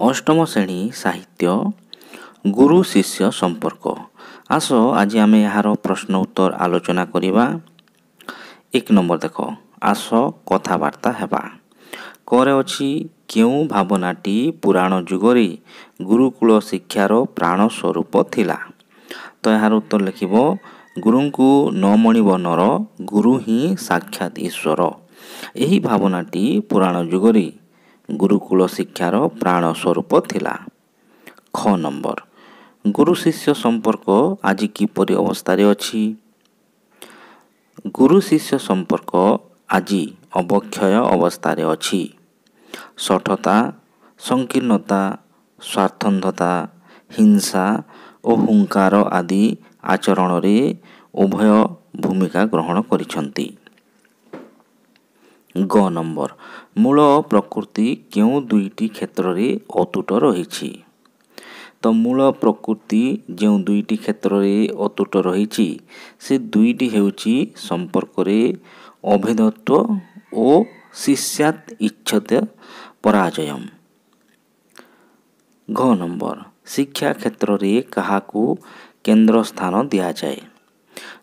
अष्टम श्रेणी साहित्य गुरु शिष्य संपर्क। आस आज आम यार प्रश्न उत्तर आलोचना करिबा। एक नंबर देख, आस कथबार्ता हेबा। करे अछि केउं भावनाटी पुराण जुगरे गुरुकुल शिक्षार प्राण स्वरूप थिला। तो यार उत्तर लिखिब, गुरुंकु न मणिब नर, गुरु ही साक्षात ईश्वर। एही भावनाटी पुराण जुगरे गुरुकुल शिक्षार प्राण स्वरूप थिला। ख नंबर, गुरु शिष्य संपर्क आज किपरि अवस्थारे अछि। गुरु शिष्य संपर्क आज अवक्षय अवस्थारे अछि। शठता, संकीर्णता, स्वार्थंधता, हिंसा और हुंकार आदि आचरण रे उभय भूमिका ग्रहण करिसंती। ग नंबर, मूल प्रकृति केउं दुईटी क्षेत्र रे अतुट रहिछि। तो मूल प्रकृति जो दुईटी क्षेत्र रे अतुट रहिछि से दुईटी हेउछि संपर्क रे अभेदत्व और शिष्यात इच्छते पराजयम। घ नंबर, शिक्षा क्षेत्र रे काहाकू केंद्र स्थान दिया जाए।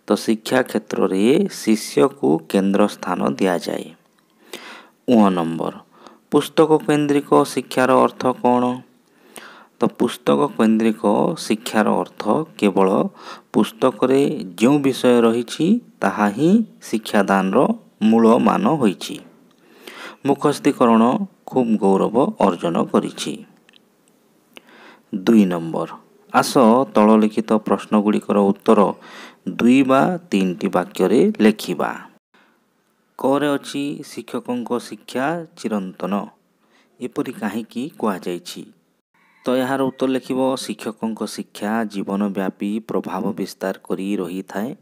तो शिक्षा क्षेत्र रे शिष्य को केंद्र स्थान दिया जाए। उ नंबर, पुस्तक केंद्रिक शिक्षार अर्थ कौन। तो पुस्तक केंद्रिक शिक्षार अर्थ केवल पुस्तक रे जो विषय रहिछि ताहा ही शिक्षादान रो मूल मान होइछि। मुखस्थीकरण खूब गौरव अर्जन करिछि। 2 नंबर, आस तललिखित प्रश्न गुड़िकर उत्तर 2 बा 3टी वाक्य रे लेखिबा। करे अछि शिक्षकों शिक्षा चिरंतन, एपरि काहीकि कुआ जाइछि। तो यार उत्तर लिखिब, शिक्षकों शिक्षा जीवन व्यापी प्रभाव विस्तार करी रही थाए,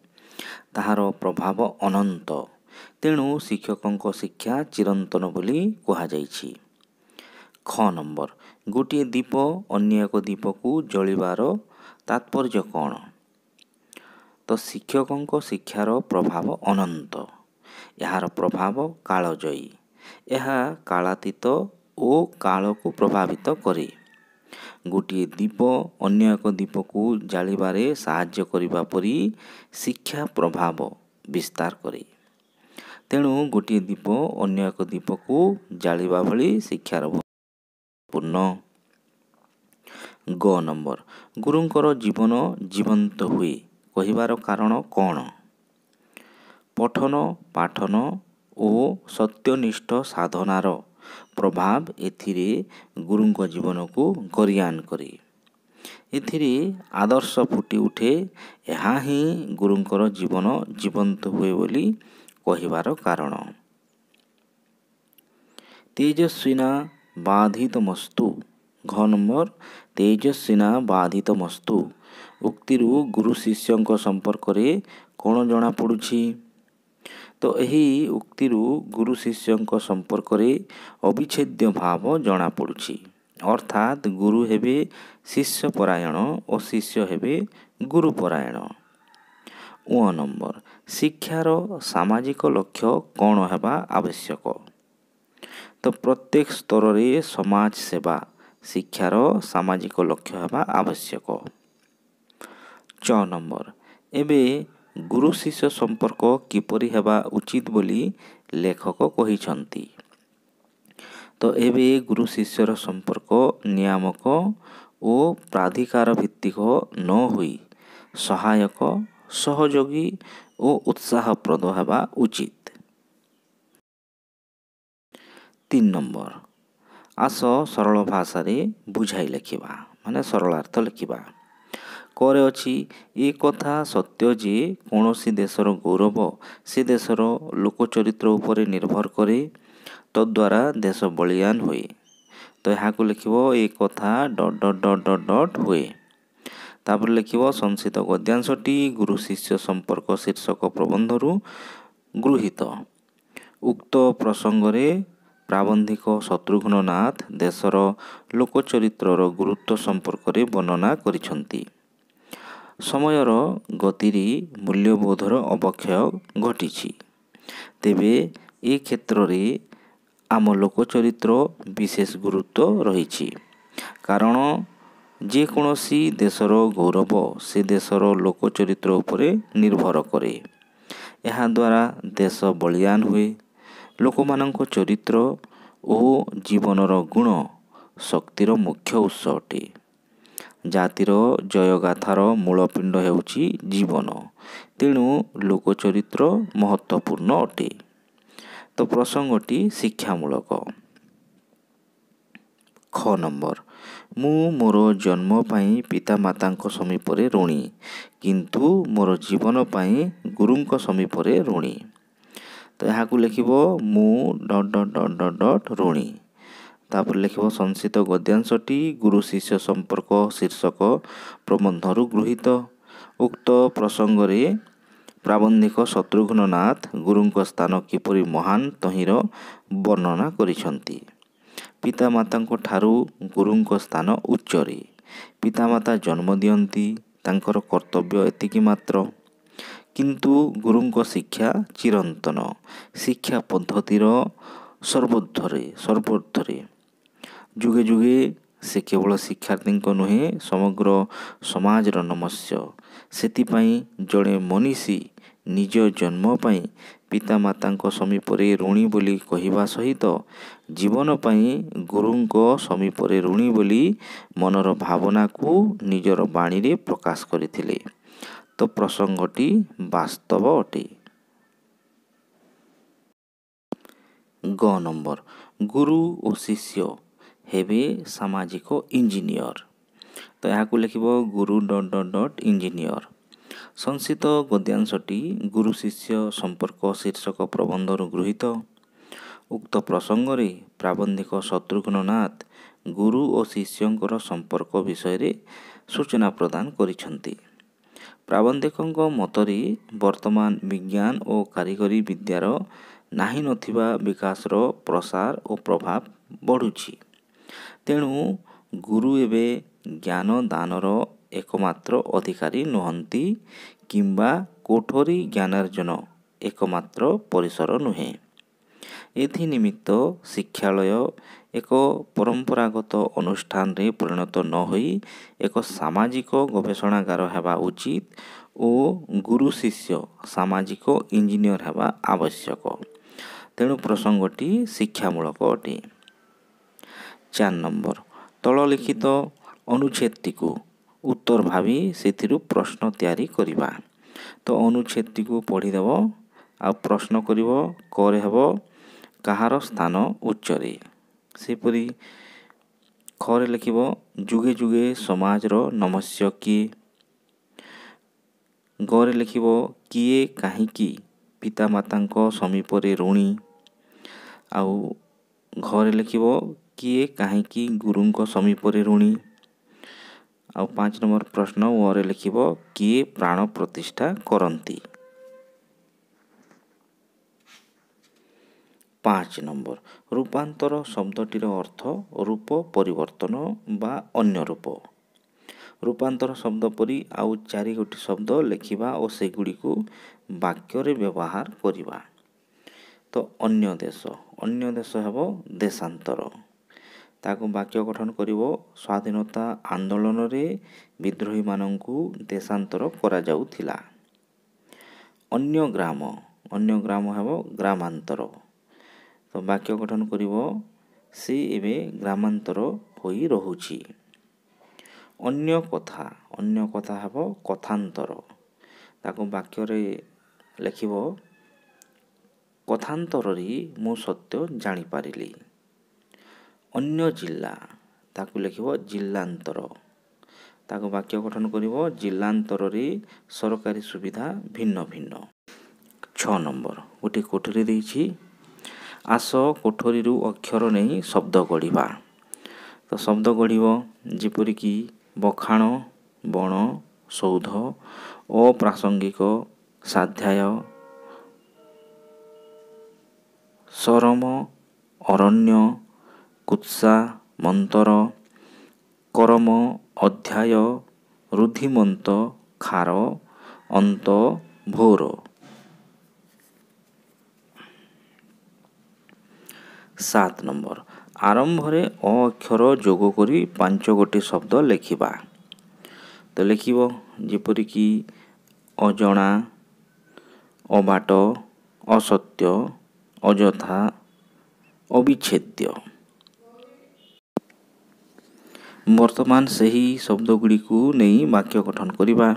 ताहार प्रभाव अनंत, तेणु शिक्षकों शिक्षा चिरंतन बोली कुआ जाइछि। ख नंबर, गोटे दीप अन्य एक दीप को जलिबार तात्पर्य कौन। तो शिक्षकों शिक्षार प्रभाव अनंत, यार प्रभाव कालजयी, यह कालातीत और काल को प्रभावित करे। गोटे दीप अन्य एक दीप को जालिबारे साहाय्य करिबा परी शिक्षा प्रभाव विस्तार करे। तेणु गोटे दीप अन्य एक दीप को जालिबा भली शिक्षार पूर्ण। ग नंबर, गुरुंकर जीवन जीवंत हुए कहिबार कारण कौन। पठन पाठन और सत्यनिष्ठ साधनार प्रभाव एथिरे गुरुंक जीवन को गरियान करे। एथिरे आदर्श फुटी उठे, यहाँ ही गुरुंकर जीवन जीवंत हुए बोली कहिबार कारण। तेजस्विना बाधितमस्तु। घ नंबर, तेजस्विना बाधितमस्तु उक्तिरु गुरु शिष्यंक संपर्क रे कौन जना पड़ुछि। तो यही उक्तिरु गुरु शिष्यंक संपर्क रे अविच्छेद्य भाव जना पड़ुछि, अर्थात गुरु हेबे शिष्य परायण और शिष्य हेबे गुरु परायण। उ नंबर, शिक्षार सामाजिक लक्ष्य कौन हेबा आवश्यक। तो प्रत्येक स्तर रे समाज सेवा शिक्षार सामाजिक लक्ष्य हेबा आवश्यक। च नंबर, एबे गुरु शिष्य संपर्क किपरि हेबा उचित बोली लेखक कहिछंती। तो एबे गुरु शिष्यर संपर्क नियामक और प्राधिकार भित्तिक न हुई सहायक, सहयोगी और उत्साहप्रद हेबा उचित। 3 नंबर, आस सरल भाषा रे बुझाई लेखिबा, माने सरलार्थ लेखिबा। करे अछि ए कथा सत्य जे कौनसी देशर गौरव से देशर लोकचरित्र उपरे निर्भर करे, तद्वारा देश बलियान हुए। तो यहाँ को लिखिब, ए कथा ... हुए। तापर लिखिब, संक्षिप्त गद्यांशटी गुरु शिष्य संपर्क शीर्षक प्रबंधरू गृहीत। उक्त प्रसंग रे प्राबंधिक शत्रुघ्न नाथ देशर लोकचरित्रर गुरुत्व संपर्क रे वर्णना करिसंती। समयर गतिरी मूल्यबोधर अवक्षय घटिछि, तेबे ए क्षेत्र रे आम लोकचरित्र विशेष गुरुत्व रहिछि। କାରଣ ଯେକୌଣସି ଦେଶର ଗୌରବ ସେ ଦେଶର ଲୋକଚରିତ୍ର ଉପରେ ନିର୍ଭର କରେ। ଏହାଦ୍ୱାରା ଦେଶ ବଳିୟାନ ହୁଏ। ଲୋକମାନଙ୍କ ଚରିତ୍ର ଓ ଜୀବନର ଗୁଣ ଶକ୍ତିର ମୁଖ୍ୟ ଉତ୍ସ ଅଟେ। ଜାତିର ଜୟଗାଥାର ମୂଳପିଣ୍ଡ ହେଉଛି ଜୀବନ। ତେଣୁ ଲୋକଚରିତ୍ର ମହତ୍ତ୍ୱପୂର୍ଣ୍ଣ ଅଟେ। ତ ପ୍ରସଙ୍ଗଟି ଶିକ୍ଷାମୂଳକ। ଖ ନମ୍ବର, ମୁଁ ମୋର ଜନ୍ମ ପାଇଁ ପିତାମାତାଙ୍କ ସମୀପରେ ଋଣୀ, କିନ୍ତୁ ମୋର ଜୀବନ ପାଇଁ ଗୁରୁଙ୍କ ସମୀପରେ ଋଣୀ। ତ ଏହାକୁ ଲେଖିବ ମୁଁ .. ତାପରେ ଲେଖିବ ସଂଶିତ ଗଦ୍ୟାଂଶଟି ଗୁରୁ ଶିଷ୍ୟ ସମ୍ପର୍କ ଶୀର୍ଷକ ପ୍ରବନ୍ଧରୁ ଗୃହୀତ। ଉକ୍ତ ପ୍ରସଙ୍ଗରେ ପ୍ରାବନ୍ଧିକ ଶତ୍ରୁଘ୍ନ ନାଥ ଗୁରୁଙ୍କ ସ୍ଥାନ କିପରି ମହାନ ତହିଁର ବର୍ଣ୍ଣନା କରିଛନ୍ତି। ପିତାମାତାଙ୍କ ଠାରୁ ଗୁରୁଙ୍କ ସ୍ଥାନ ଉଚ୍ଚରେ। ପିତାମାତା ଜନ୍ମ ଦିଅନ୍ତି, ତାଙ୍କର କର୍ତ୍ତବ୍ୟ ଏତିକି ମାତ୍ର। କିନ୍ତୁ ଗୁରୁଙ୍କ ଶିକ୍ଷା ଚିରନ୍ତନ। ଶିକ୍ଷା ପଦ୍ଧତିର ସର୍ବୋର୍ଦ୍ଧ୍ୱରେ। ଯୁଗେ ଯୁଗେ ସେ କେବଳ ଶିକ୍ଷାର୍ଥୀଙ୍କ ନୁହେଁ ସମଗ୍ର ସମାଜର ନମସ୍ୟ। ସେଥିପାଇଁ ଜଣେ ମନୀଷୀ ନିଜ ଜନ୍ମ ପାଇଁ ପିତାମାତାଙ୍କ ସମୀପରେ ଋଣୀ ବୋଲି କହିବା ସହିତ ଜୀବନ ପାଇଁ ଗୁରୁଙ୍କ ସମୀପରେ ଋଣୀ ବୋଲି ମନର ଭାବନାକୁ ନିଜର ବାଣୀରେ ପ୍ରକାଶ କରିଥିଲେ। ତ ପ୍ରସଙ୍ଗଟି ବାସ୍ତବ ଅଟେ। ଗ ନମ୍ବର, ଗୁରୁ ଓ ଶିଷ୍ୟ ହେବେ ସାମାଜିକ ଇଞ୍ଜିନିୟର। ତ ଏହାକୁ ଲେଖିବ ଗୁରୁ ଇଞ୍ଜିନିୟର। ସଂଶିତ ଗଦ୍ୟାଂଶଟି ଗୁରୁ ଶିଷ୍ୟ ସମ୍ପର୍କ ଶୀର୍ଷକ ପ୍ରବନ୍ଧରୁ ଗୃହୀତ। ଉକ୍ତ ପ୍ରସଙ୍ଗରେ ପ୍ରାବନ୍ଧିକ ଶତ୍ରୁଘ୍ନ ନାଥ ଗୁରୁ ଓ ଶିଷ୍ୟଙ୍କର ସମ୍ପର୍କ ବିଷୟରେ ସୂଚନା ପ୍ରଦାନ କରିଛନ୍ତି। ପ୍ରାବନ୍ଧିକଙ୍କ ମତରେ ବର୍ତ୍ତମାନ ବିଜ୍ଞାନ ଓ କାରିଗରୀ ବିଦ୍ୟାର ନାହିଁ ନଥିବା ବିକାଶର ପ୍ରସାର ଓ ପ୍ରଭାବ ବଢ଼ୁଛି। ତେଣୁ ଗୁରୁ ଏବେ ଜ୍ଞାନ ଦାନର ଏକମାତ୍ର ଅଧିକାରୀ ନୁହନ୍ତି କିମ୍ବା କୋଠରୀ ଜ୍ଞାନାର୍ଜନ ଏକମାତ୍ର ପରିସର ନୁହେଁ। ଏଥି ନିମିତ୍ତ ଶିକ୍ଷାଳୟ ଏକ ପରମ୍ପରାଗତ ଅନୁଷ୍ଠାନରେ ପରିଣତ ନ ହୋଇ ଏକ ସାମାଜିକ ଗବେଷଣାଗାର ହେବା ଉଚିତ ଓ ଗୁରୁ ଶିଷ୍ୟ ସାମାଜିକ ଇଞ୍ଜିନିୟର ହେବା ଆବଶ୍ୟକ। ତେଣୁ ପ୍ରସଙ୍ଗଟି ଶିକ୍ଷାମୂଳକ ଅଟେ। 4 ନମ୍ବର, ତଳଲିଖିତ ଅନୁଚ୍ଛେଦଟିକୁ ଉତ୍ତର ଭାବି ସେଥିରୁ ପ୍ରଶ୍ନ ତିଆରି କରିବା। ତ ଅନୁଚ୍ଛେଦଟିକୁ ପଢ଼ିଦେବ ଆଉ ପ୍ରଶ୍ନ କରିବ। କରେ ହେବ କାହାର ସ୍ଥାନ ଉଚ୍ଚରେ। ସେପରି ଖରେ ଲେଖିବ ଯୁଗେ ଯୁଗେ ସମାଜର ନମସ୍ୟ କିଏ। ଗରେ ଲେଖିବ କିଏ କାହିଁକି ପିତାମାତାଙ୍କ ସମୀପରେ ଋଣୀ। ଆଉ ଘରେ ଲେଖିବ କିଏ କାହିଁକି ଗୁରୁଙ୍କ ସମୀପରେ ଋଣୀ। ଆଉ 5 ନମ୍ବର ପ୍ରଶ୍ନ ଓରେ ଲେଖିବ କିଏ ପ୍ରାଣ ପ୍ରତିଷ୍ଠା କରନ୍ତି। 5 ନମ୍ବର, ରୂପାନ୍ତର ଶବ୍ଦଟିର ଅର୍ଥ ରୂପ ପରିବର୍ତ୍ତନ ବା ଅନ୍ୟ ରୂପ। ରୂପାନ୍ତର ଶବ୍ଦ ପରି ଆଉ 4ଗୋଟି ଶବ୍ଦ ଲେଖିବା ଓ ସେଗୁଡ଼ିକୁ ବାକ୍ୟରେ ବ୍ୟବହାର କରିବା। ତ ଅନ୍ୟ ଦେଶ ହେବ ଦେଶାନ୍ତର। ତାକୁ ବାକ୍ୟ ଗଠନ କରିବ ସ୍ୱାଧୀନତା ଆନ୍ଦୋଳନରେ ବିଦ୍ରୋହୀମାନଙ୍କୁ ଦେଶାନ୍ତର କରାଯାଉଥିଲା। ଅନ୍ୟ ଗ୍ରାମ ହେବ ଗ୍ରାମାନ୍ତର। ତ ବାକ୍ୟ ଗଠନ କରିବ ସେ ଏବେ ଗ୍ରାମାନ୍ତର ହୋଇ ରହୁଛି। ଅନ୍ୟ କଥା ହେବ କଥାନ୍ତର। ତାକୁ ବାକ୍ୟରେ ଲେଖିବ କଥାନ୍ତରରେ ମୁଁ ସତ୍ୟ ଜାଣିପାରିଲି। ଅନ୍ୟ ଜିଲ୍ଲା, ତାକୁ ଲେଖିବ ଜିଲ୍ଲାନ୍ତର। ତାକୁ ବାକ୍ୟ ଗଠନ କରିବ ଜିଲ୍ଲାନ୍ତରରେ ସରକାରୀ ସୁବିଧା ଭିନ୍ନ ଭିନ୍ନ। 6 ନମ୍ବର, ଗୋଟିଏ କୋଠରୀ ଦେଇଛି। ଆସ କୋଠରୀରୁ ଅକ୍ଷର ନେଇ ଶବ୍ଦ ଗଢ଼ିବା। ତ ଶବ୍ଦ ଗଢ଼ିବ ଯେପରିକି ବଖାଣ, ବଣ, ସୌଧ, ଅପ୍ରାସଙ୍ଗିକ, ସ୍ୱାଧ୍ୟାୟ, ସରମ, ଅରଣ୍ୟ, କୁତ୍ସା, ମନ୍ତର, କରମ, ଅଧ୍ୟାୟ, ରୁଦ୍ଧିମନ୍ତ, ଖାର, ଅନ୍ତ, ଭୋର। 7 ନମ୍ବର, ଆରମ୍ଭରେ ଅ ଅକ୍ଷର ଯୋଗ କରି 5 ଗୋଟି ଶବ୍ଦ ଲେଖିବା। ତ ଲେଖିବ ଯେପରିକି ଅଜଣା, ଅବାଟ, ଅସତ୍ୟ, ଅଯଥା, ଅବିଚ୍ଛେଦ୍ୟ। ବର୍ତ୍ତମାନ ସେହି ଶବ୍ଦ ଗୁଡ଼ିକୁ ନେଇ ବାକ୍ୟ ଗଠନ କରିବା।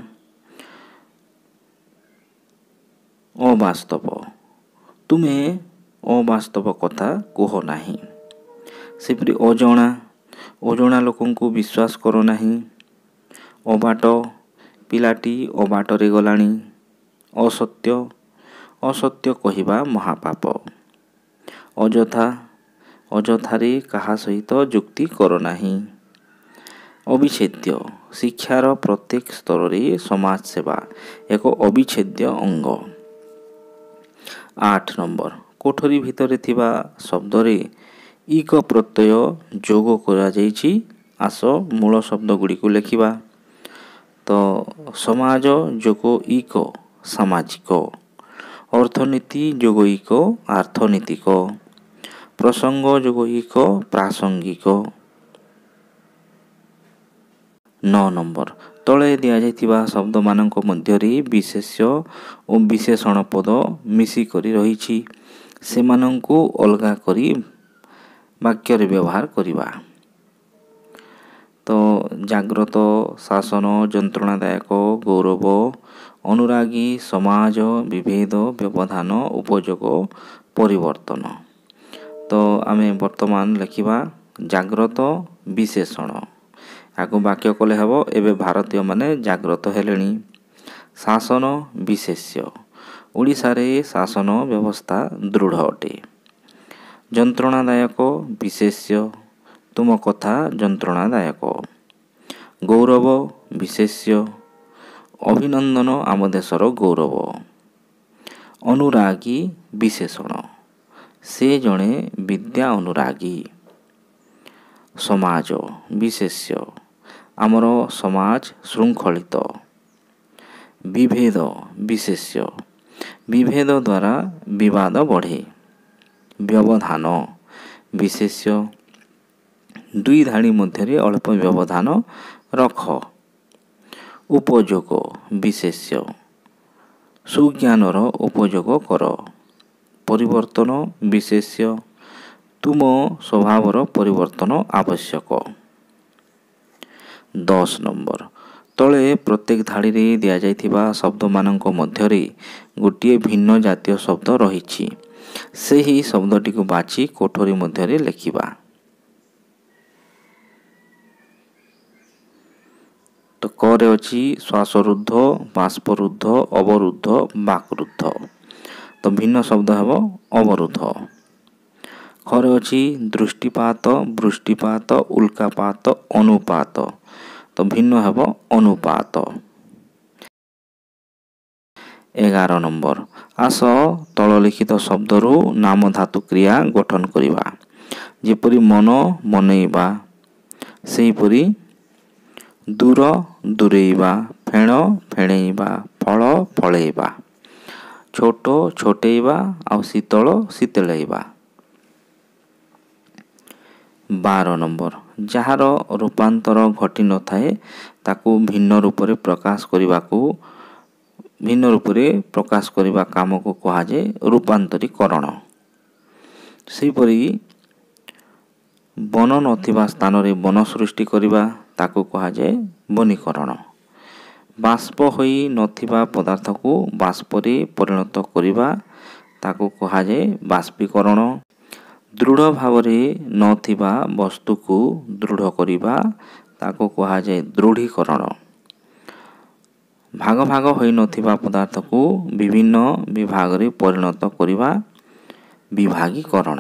ଅବାସ୍ତବ, ତୁମେ ଅବାସ୍ତବ କଥା କୁହ ନାହିଁ। ସେପରି ଅଜଣା, ଅଜଣା ଲୋକଙ୍କୁ ବିଶ୍ୱାସ କର ନାହିଁ। ଅବାଟ, ପିଲାଟି ଅବାଟରେ ଗଲାଣି। ଅସତ୍ୟ, ଅସତ୍ୟ କହିବା ମହାପାପ। ଅଯଥା, ଅଯଥାରେ କାହା ସହିତ ଯୁକ୍ତି କର ନାହିଁ। ଅବିଚ୍ଛେଦ୍ୟ, ଶିକ୍ଷାର ପ୍ରତ୍ୟେକ ସ୍ତରରେ ସମାଜ ସେବା ଏକ ଅବିଚ୍ଛେଦ୍ୟ ଅଙ୍ଗ। 8 ନମ୍ବର, କୋଠରୀ ଭିତରେ ଥିବା ଶବ୍ଦରେ ଇକ ପ୍ରତ୍ୟୟ ଯୋଗ କରାଯାଇଛି। ଆସ ମୂଳ ଶବ୍ଦ ଗୁଡ଼ିକୁ ଲେଖିବା। ତ ସମାଜ ଯୋଗ ଇକ ସାମାଜିକ, ଅର୍ଥନୀତି ଯୋଗ ଇକ ଆର୍ଥନୀତିକ, ପ୍ରସଙ୍ଗ ଯୋଗ ଇକ ପ୍ରାସଙ୍ଗିକ। 9 ନମ୍ବର, ତଳେ ଦିଆଯାଇଥିବା ଶବ୍ଦମାନଙ୍କ ମଧ୍ୟରେ ବିଶେଷ୍ୟ ଓ ବିଶେଷଣ ପଦ ମିଶିକରି ରହିଛି। ସେମାନଙ୍କୁ ଅଲଗା କରି ବାକ୍ୟରେ ବ୍ୟବହାର କରିବା। ତ ଜାଗ୍ରତ, ଶାସନ, ଯନ୍ତ୍ରଣାଦାୟକ, ଗୌରବ, ଅନୁରାଗୀ, ସମାଜ, ବିଭେଦ, ବ୍ୟବଧାନ, ଉପଯୋଗ, ପରିବର୍ତ୍ତନ। ତ ଆମେ ବର୍ତ୍ତମାନ ଲେଖିବା ଜାଗ୍ରତ ବିଶେଷଣ। ଆକୁ ବାକ୍ୟ କଲେ ହେବ ଏବେ ଭାରତୀୟମାନେ ଜାଗ୍ରତ ହେଲେଣି। ଶାସନ ବିଶେଷ୍ୟ, ଓଡ଼ିଶାରେ ଶାସନ ବ୍ୟବସ୍ଥା ଦୃଢ଼ ଅଟେ। ଯନ୍ତ୍ରଣାଦାୟକ ବିଶେଷ୍ୟ, ତୁମ କଥା ଯନ୍ତ୍ରଣାଦାୟକ। ଗୌରବ ବିଶେଷ୍ୟ, ଅଭିନନ୍ଦନ ଆମ ଦେଶର ଗୌରବ। ଅନୁରାଗୀ ବିଶେଷଣ, ସେ ଜଣେ ବିଦ୍ୟା ଅନୁରାଗୀ। ସମାଜ ବିଶେଷ୍ୟ, ଆମର ସମାଜ ଶୃଙ୍ଖଳିତ। ବିଭେଦ ବିଶେଷ୍ୟ, ବିଭେଦ ଦ୍ୱାରା ବିବାଦ ବଢ଼େ। ବ୍ୟବଧାନ ବିଶେଷ୍ୟ, ଦୁଇ ଧାଡ଼ି ମଧ୍ୟରେ ଅଳ୍ପ ବ୍ୟବଧାନ ରଖ। ଉପଯୋଗ ବିଶେଷ୍ୟ, ସୁଜ୍ଞାନର ଉପଯୋଗ କର। ପରିବର୍ତ୍ତନ ବିଶେଷ୍ୟ, ତୁମ ସ୍ୱଭାବର ପରିବର୍ତ୍ତନ ଆବଶ୍ୟକ। 10 ନମ୍ବର, ତଳେ ପ୍ରତ୍ୟେକ ଧାଡ଼ିରେ ଦିଆଯାଇଥିବା ଶବ୍ଦମାନଙ୍କ ମଧ୍ୟରେ ଗୋଟିଏ ଭିନ୍ନ ଜାତୀୟ ଶବ୍ଦ ରହିଛି। ସେହି ଶବ୍ଦଟିକୁ ବାଛି କୋଠରୀ ମଧ୍ୟରେ ଲେଖିବା। ତ କରେ ଅଛି ଶ୍ୱାସରୁଦ୍ଧ, ବାଷ୍ପରୁଦ୍ଧ, ଅବରୁଦ୍ଧ, ବାକରୁଦ୍ଧ। ତ ଭିନ୍ନ ଶବ୍ଦ ହେବ ଅବରୁଦ୍ଧ। ଖରେ ଅଛି ଦୃଷ୍ଟିପାତ, ବୃଷ୍ଟିପାତ, ଉଲ୍କାପାତ, ଅନୁପାତ। ତ ଭିନ୍ନ ହେବ ଅନୁପାତ। 11 ନମ୍ବର, ଆସ ତଳ ଲିଖିତ ଶବ୍ଦରୁ ନାମ ଧାତୁ କ୍ରିୟା ଗଠନ କରିବା। ଯେପରି ମନ ମନେଇବା, ସେହିପରି ଦୂର ଦୂରେଇବା, ଫେଣ ଫେଣେଇବା, ଫଳ ଫଳେଇବା, ଛୋଟ ଛୋଟେଇବା ଆଉ ଶୀତଳ ଶୀତଳେଇବା। 12 ନମ୍ବର, ଯାହାର ରୂପାନ୍ତର ଘଟି ନଥାଏ ତାକୁ ଭିନ୍ନ ରୂପରେ ପ୍ରକାଶ କରିବା କାମକୁ କୁହାଯାଏ ରୂପାନ୍ତରୀକରଣ। ସେହିପରି ବନ ନଥିବା ସ୍ଥାନରେ ବନ ସୃଷ୍ଟି କରିବା ତାକୁ କୁହାଯାଏ ବନୀକରଣ। ବାଷ୍ପ ହୋଇ ନଥିବା ପଦାର୍ଥକୁ ବାଷ୍ପରେ ପରିଣତ କରିବା ତାକୁ କୁହାଯାଏ ବାଷ୍ପୀକରଣ। ଦୃଢ଼ ଭାବରେ ନଥିବା ବସ୍ତୁକୁ ଦୃଢ଼ କରିବା ତାକୁ କୁହାଯାଏ ଦୃଢ଼ୀକରଣ। ଭାଗ ଭାଗ ହୋଇନଥିବା ପଦାର୍ଥକୁ ବିଭିନ୍ନ ବିଭାଗରେ ପରିଣତ କରିବା ବିଭାଗୀକରଣ।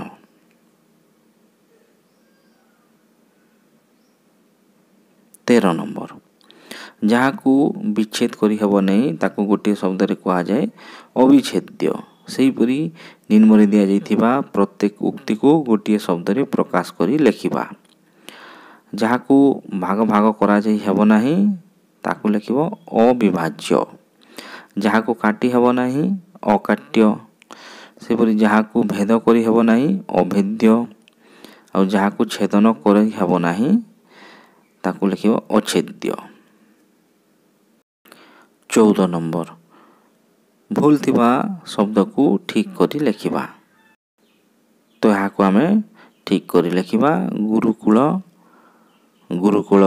13 ନମ୍ବର, ଯାହାକୁ ବିଚ୍ଛେଦ କରିହେବ ନାହିଁ ତାକୁ ଗୋଟିଏ ଶବ୍ଦରେ କୁହାଯାଏ ଅବିଚ୍ଛେଦ୍ୟ। ସେହିପରି ନିମ୍ନରେ ଦିଆଯାଇଥିବା ପ୍ରତ୍ୟେକ ଉକ୍ତିକୁ ଗୋଟିଏ ଶବ୍ଦରେ ପ୍ରକାଶ କରି ଲେଖିବା। ଯାହାକୁ ଭାଗ ଭାଗ କରାଯାଇ ହେବ ନାହିଁ ତାକୁ ଲେଖିବ ଅବିଭାଜ୍ୟ। ଯାହାକୁ କାଟି ହେବ ନାହିଁ ଅକାଟ୍ୟ। ସେପରି ଯାହାକୁ ଭେଦ କରି ହେବ ନାହିଁ ଅଭେଦ୍ୟ। ଆଉ ଯାହାକୁ ଛେଦନ କରି ହେବ ନାହିଁ ତାକୁ ଲେଖିବ ଅଛେଦ୍ୟ। 14 ନମ୍ବର ଭୁଲ ଥିବା ଶବ୍ଦକୁ ଠିକ୍ କରି ଲେଖିବା। ତ ଏହାକୁ ଆମେ ଠିକ୍ କରି ଲେଖିବା। ଗୁରୁକୁଳ ଗୁରୁକୁଳ,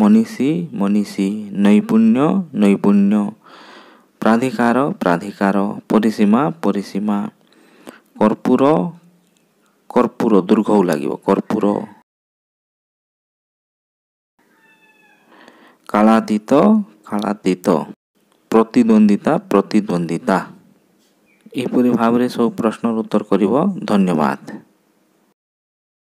ମନୀଷୀ ମନୀଷୀ, ନୈପୁଣ୍ୟ ନୈପୁଣ୍ୟ, ପ୍ରାଧିକାର ପ୍ରାଧିକାର, ପରିସୀମା ପରିସୀମା, କର୍ପୂର କର୍ପୂର ଦୀର୍ଘ ଲାଗିବ କର୍ପୂର, କାଳାତୀତ କାଳାତୀତ, ପ୍ରତିଦ୍ୱନ୍ଦିତା ପ୍ରତିଦ୍ୱନ୍ଦିତା। ଏହିପରି ଭାବରେ ସବୁ ପ୍ରଶ୍ନର ଉତ୍ତର କରିବ। ଧନ୍ୟବାଦ।